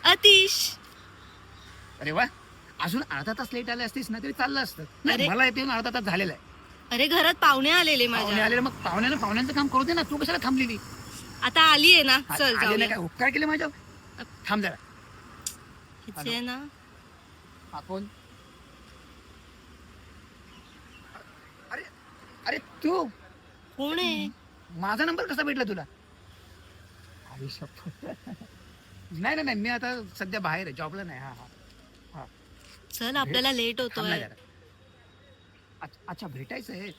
अतिश. अरे वा, अजून अर्धा तास लेट आले असतीस ना तरी चाललं असतं. नाही, अरे. मला येते अर्धा तास झालेला आहे. अरे घरात पाहुणे आलेले पाहुणे माझ्या. आले मग पाहुण्यांचं काम करू दे ना. तू कशाला थांबलेली? आता आली आहे ना, चल आले नाही जाऊया. काय उपकार केले माझ्या? थांब जरा. हिचे ना. आपण अरे अरे तू कोण आहे? माझा नंबर कसा भेटला तुला? अरे शपथ. नाही नाही नाही, मी आता सध्या बाहेर आहे, जॉबला नाही. हा हा चल आपल्याला लेट थांब ना होतोय. जरा. अच्छा भेटायचं आहे.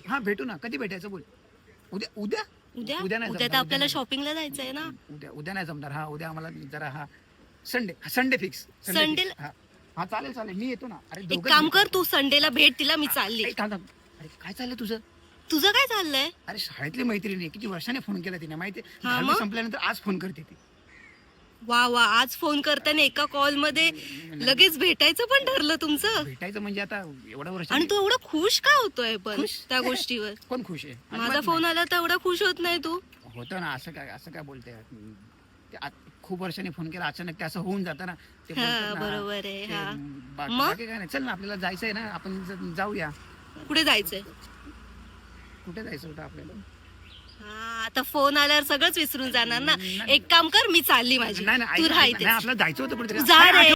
हा भेटू ना. कधी भेटायचं बोल. उद्या उद्या उद्या उद्या नाही उद्या तर जमणार, आपल्याला शॉपिंगला जायचंय ना. उद्या नाही जमणार. हा उद्या आम्हाला जरा संडे फिक्स. Sunday हा चालेल चालेल, मी येतो ना. अरे एक दोघं काम कर, तू संडेला भेट तिला, मी चालली. थांब थांब. अरे काय चाललंय तुझं? तुझं काय चाललंय? अरे शाळेतली मैत्रिणी आहे, किती वर्षाने फोन केला तिने माहिती. हा मग? संपल्यानंतर आज फोन करते ती. वा वा, आज फोन करताना एका कॉल मध्ये लगेच भेटायचं पण ठरलं तुमचं. भेटायचं म्हणजे आता एवढ्या वर्ष. आणि तू एवढा खुश का होतोय पण खुश? त्या गोष्टीवर? कोण खुश आहे? माझा फोन आला तर एवढा खुश होत नाही तू. होतं ना. असं काय बोलते? खूप वर्षांनी फोन केला अचानक, ते असं होऊन जातं ना. ते हा बोलतात ना, बरोबर आहे. ते हा बाकी मग? बाकी काय नाही. चल ना, आपल्याला जायचंय ना, आपण जाऊया. कुठे जायचंय? कुठे जायचं होतं आपल्याला? हा, आता फोन आल्यावर सगळंच विसरून जाणार ना. नाही. एक काम कर, मी चालली माझी, नाही नाही, तू ऐक ना, राहा ऐक ना. इथेच. नाही, आपल्याला जायचं होतं तू कुठे. जा रे.